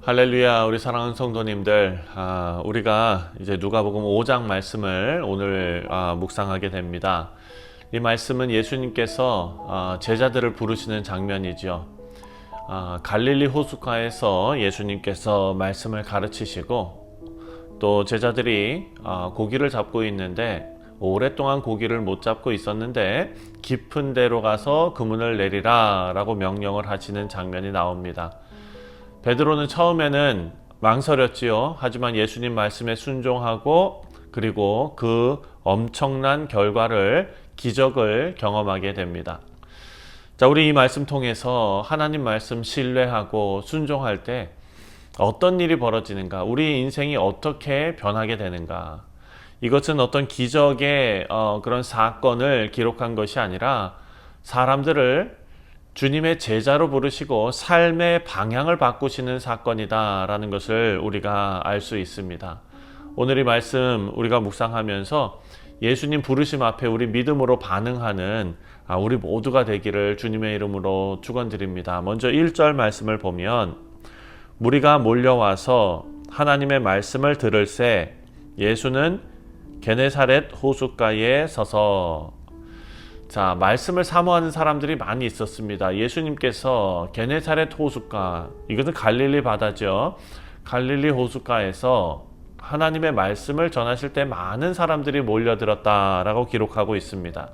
할렐루야, 우리 사랑하는 성도님들, 우리가 이제 누가복음 5장 말씀을 오늘 묵상하게 됩니다. 이 말씀은 예수님께서 제자들을 부르시는 장면이죠. 갈릴리 호숫가에서 예수님께서 말씀을 가르치시고 또 제자들이 고기를 잡고 있는데 오랫동안 고기를 못 잡고 있었는데 깊은 데로 가서 그물을 내리라 라고 명령을 하시는 장면이 나옵니다. 베드로는 처음에는 망설였지요. 하지만 예수님 말씀에 순종하고 그리고 그 엄청난 결과를, 기적을 경험하게 됩니다. 자, 우리 이 말씀 통해서 하나님 말씀 신뢰하고 순종할 때 어떤 일이 벌어지는가, 우리 인생이 어떻게 변하게 되는가, 이것은 어떤 기적의 그런 사건을 기록한 것이 아니라 사람들을 주님의 제자로 부르시고 삶의 방향을 바꾸시는 사건이다라는 것을 우리가 알 수 있습니다. 오늘 이 말씀 우리가 묵상하면서 예수님 부르심 앞에 우리 믿음으로 반응하는 우리 모두가 되기를 주님의 이름으로 축원드립니다. 먼저 1절 말씀을 보면 무리가 몰려와서 하나님의 말씀을 들을새 예수는 게네사렛 호숫가에 서서. 자, 말씀을 사모하는 사람들이 많이 있었습니다. 예수님께서 게네사렛 호숫가, 이것은 갈릴리 바다죠. 갈릴리 호숫가에서 하나님의 말씀을 전하실 때 많은 사람들이 몰려들었다라고 기록하고 있습니다.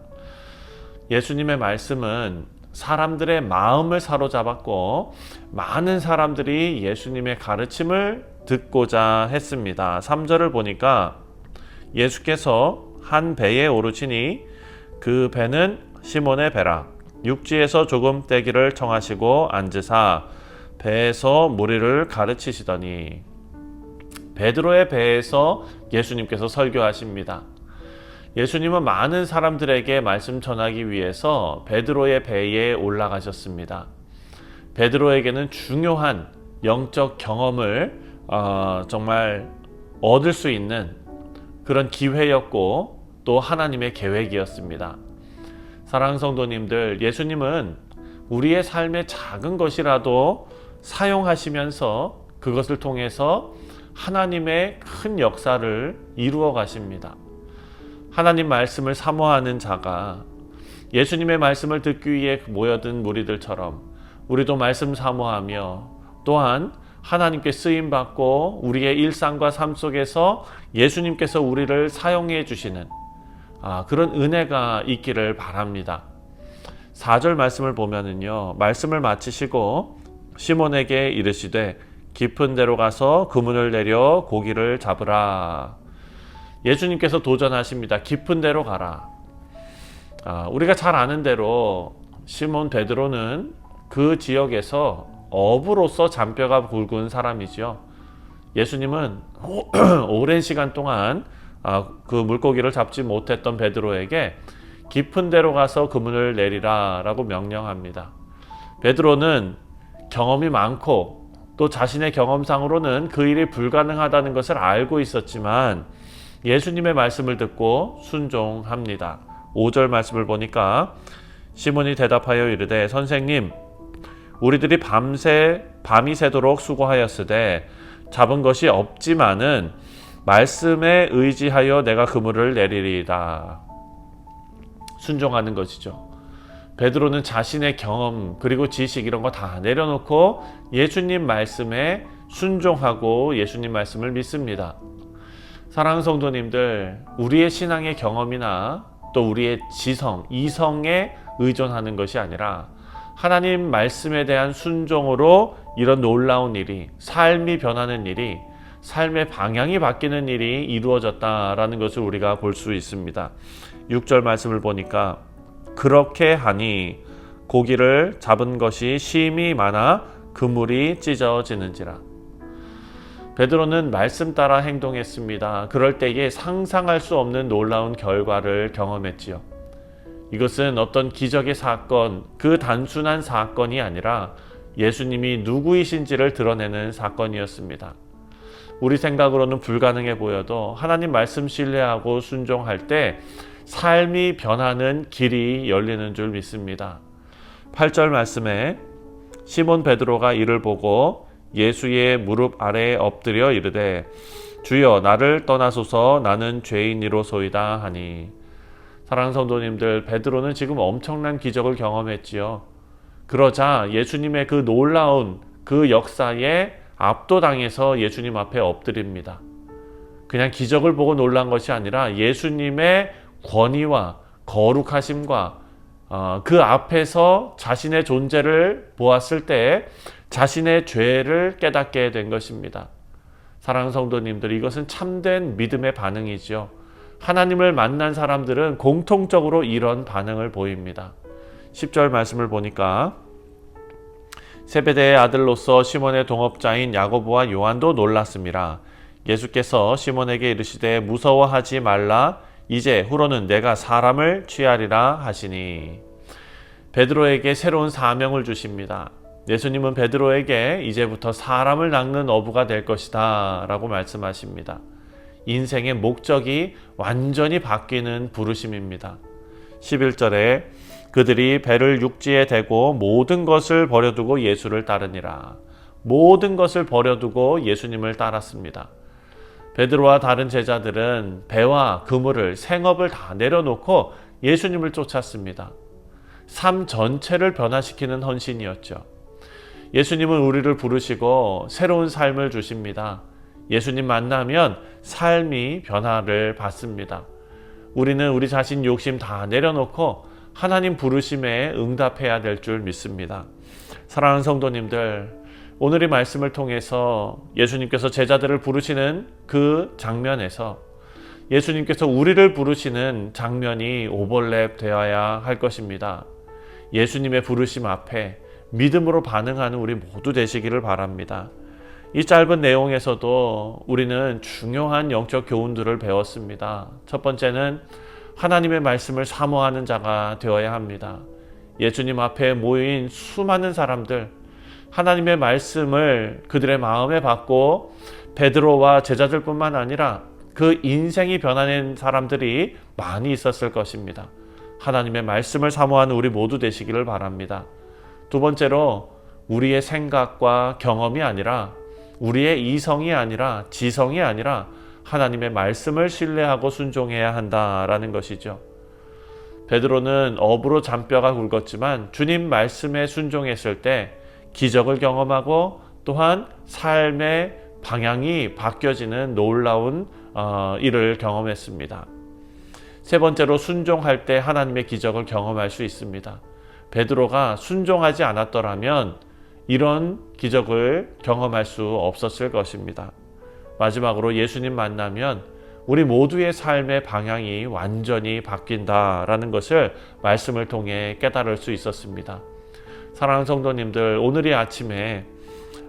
예수님의 말씀은 사람들의 마음을 사로잡았고 많은 사람들이 예수님의 가르침을 듣고자 했습니다. 3절을 보니까 예수께서 한 배에 오르시니 그 배는 시몬의 배라. 육지에서 조금 떼기를 청하시고 앉으사 배에서 무리를 가르치시더니. 베드로의 배에서 예수님께서 설교하십니다. 예수님은 많은 사람들에게 말씀 전하기 위해서 베드로의 배에 올라가셨습니다. 베드로에게는 중요한 영적 경험을 정말 얻을 수 있는 그런 기회였고 또 하나님의 계획이었습니다. 사랑하는 성도님들, 예수님은 우리의 삶의 작은 것이라도 사용하시면서 그것을 통해서 하나님의 큰 역사를 이루어 가십니다. 하나님 말씀을 사모하는 자가 예수님의 말씀을 듣기 위해 모여든 무리들처럼 우리도 말씀 사모하며 또한 하나님께 쓰임받고 우리의 일상과 삶 속에서 예수님께서 우리를 사용해 주시는 그런 은혜가 있기를 바랍니다. 4절 말씀을 보면은요, 말씀을 마치시고 시몬에게 이르시되 깊은 데로 가서 그물을 내려 고기를 잡으라. 예수님께서 도전하십니다. 깊은 데로 가라. 우리가 잘 아는 대로 시몬 베드로는 그 지역에서 어부로서 잔뼈가 굵은 사람이죠. 예수님은 오랜 시간 동안 그 물고기를 잡지 못했던 베드로에게 깊은 데로 가서 그물을 내리라 라고 명령합니다. 베드로는 경험이 많고 또 자신의 경험상으로는 그 일이 불가능하다는 것을 알고 있었지만 예수님의 말씀을 듣고 순종합니다. 5절 말씀을 보니까 시몬이 대답하여 이르되 선생님, 우리들이 밤이 새도록 수고하였으되 잡은 것이 없지만은 말씀에 의지하여 내가 그물을 내리리이다. 순종하는 것이죠. 베드로는 자신의 경험 그리고 지식 이런 거 다 내려놓고 예수님 말씀에 순종하고 예수님 말씀을 믿습니다. 사랑하는 성도님들, 우리의 신앙의 경험이나 또 우리의 지성, 이성에 의존하는 것이 아니라 하나님 말씀에 대한 순종으로 이런 놀라운 일이, 삶이 변하는 일이, 삶의 방향이 바뀌는 일이 이루어졌다라는 것을 우리가 볼 수 있습니다. 6절 말씀을 보니까 그렇게 하니 고기를 잡은 것이 심히 많아 그물이 찢어지는지라. 베드로는 말씀 따라 행동했습니다. 그럴 때에 상상할 수 없는 놀라운 결과를 경험했지요. 이것은 어떤 기적의 사건, 그 단순한 사건이 아니라 예수님이 누구이신지를 드러내는 사건이었습니다. 우리 생각으로는 불가능해 보여도 하나님 말씀 신뢰하고 순종할 때 삶이 변하는 길이 열리는 줄 믿습니다. 8절 말씀에 시몬 베드로가 이를 보고 예수의 무릎 아래에 엎드려 이르되 주여 나를 떠나소서 나는 죄인이로소이다 하니. 사랑하는 성도님들, 베드로는 지금 엄청난 기적을 경험했지요. 그러자 예수님의 그 놀라운 그 역사에 압도당해서 예수님 앞에 엎드립니다. 그냥 기적을 보고 놀란 것이 아니라 예수님의 권위와 거룩하심과 그 앞에서 자신의 존재를 보았을 때 자신의 죄를 깨닫게 된 것입니다. 사랑하는 성도님들, 이것은 참된 믿음의 반응이죠. 하나님을 만난 사람들은 공통적으로 이런 반응을 보입니다. 10절 말씀을 보니까 세베대의 아들로서 시몬의 동업자인 야고보와 요한도 놀랐습니다. 예수께서 시몬에게 이르시되 무서워하지 말라 이제 후로는 내가 사람을 취하리라 하시니. 베드로에게 새로운 사명을 주십니다. 예수님은 베드로에게 이제부터 사람을 낚는 어부가 될 것이다 라고 말씀하십니다. 인생의 목적이 완전히 바뀌는 부르심입니다. 11절에 그들이 배를 육지에 대고 모든 것을 버려두고 예수를 따르니라. 모든 것을 버려두고 예수님을 따랐습니다. 베드로와 다른 제자들은 배와 그물을, 생업을 다 내려놓고 예수님을 쫓았습니다. 삶 전체를 변화시키는 헌신이었죠. 예수님은 우리를 부르시고 새로운 삶을 주십니다. 예수님 만나면 삶이 변화를 받습니다. 우리는 우리 자신 욕심 다 내려놓고 하나님 부르심에 응답해야 될 줄 믿습니다. 사랑하는 성도님들, 오늘의 말씀을 통해서 예수님께서 제자들을 부르시는 그 장면에서 예수님께서 우리를 부르시는 장면이 오버랩 되어야 할 것입니다. 예수님의 부르심 앞에 믿음으로 반응하는 우리 모두 되시기를 바랍니다. 이 짧은 내용에서도 우리는 중요한 영적 교훈들을 배웠습니다. 첫 번째는 하나님의 말씀을 사모하는 자가 되어야 합니다. 예수님 앞에 모인 수많은 사람들, 하나님의 말씀을 그들의 마음에 받고 베드로와 제자들뿐만 아니라 그 인생이 변화된 사람들이 많이 있었을 것입니다. 하나님의 말씀을 사모하는 우리 모두 되시기를 바랍니다. 두 번째로 우리의 생각과 경험이 아니라 우리의 이성이 아니라 지성이 아니라 하나님의 말씀을 신뢰하고 순종해야 한다라는 것이죠. 베드로는 어부로 잔뼈가 굵었지만 주님 말씀에 순종했을 때 기적을 경험하고 또한 삶의 방향이 바뀌어지는 놀라운 일을 경험했습니다. 세 번째로 순종할 때 하나님의 기적을 경험할 수 있습니다. 베드로가 순종하지 않았더라면 이런 기적을 경험할 수 없었을 것입니다. 마지막으로 예수님 만나면 우리 모두의 삶의 방향이 완전히 바뀐다라는 것을 말씀을 통해 깨달을 수 있었습니다. 사랑하는 성도님들, 오늘 이 아침에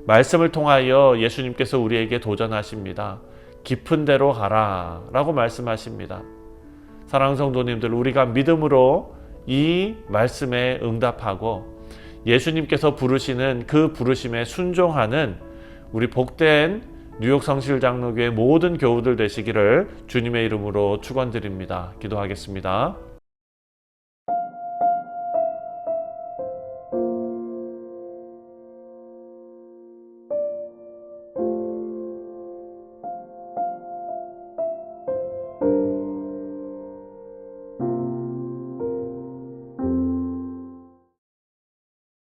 말씀을 통하여 예수님께서 우리에게 도전하십니다. 깊은 데로 가라 라고 말씀하십니다. 사랑하는 성도님들, 우리가 믿음으로 이 말씀에 응답하고 예수님께서 부르시는 그 부르심에 순종하는 우리 복된 뉴욕 성실장로교회 모든 교우들 되시기를 주님의 이름으로 축원드립니다. 기도하겠습니다.